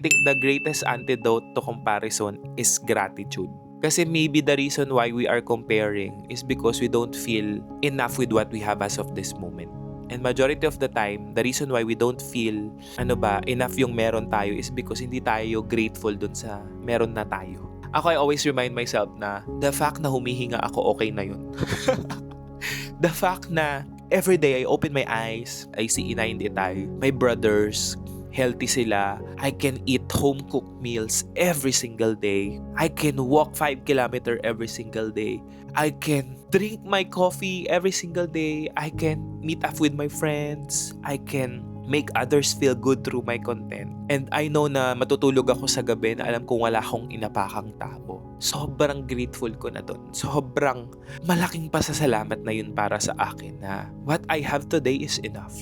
think the greatest antidote to comparison is gratitude. Kasi maybe the reason why we are comparing is because we don't feel enough with what we have as of this moment. And majority of the time, the reason why we don't feel enough yung meron tayo is because hindi tayo grateful dun sa meron na tayo. Ako, I always remind myself na the fact na humihinga ako, okay na yun. The fact na every day I open my eyes, I see inay hindi tayo, my brothers, healthy sila. I can eat home-cooked meals every single day. I can walk 5 kilometers every single day. I can drink my coffee every single day. I can meet up with my friends. I can make others feel good through my content. And I know na matutulog ako sa gabi na alam kong wala akong inapakang tao. Sobrang grateful ko na dun. Sobrang malaking pasasalamat na yun para sa akin na what I have today is enough.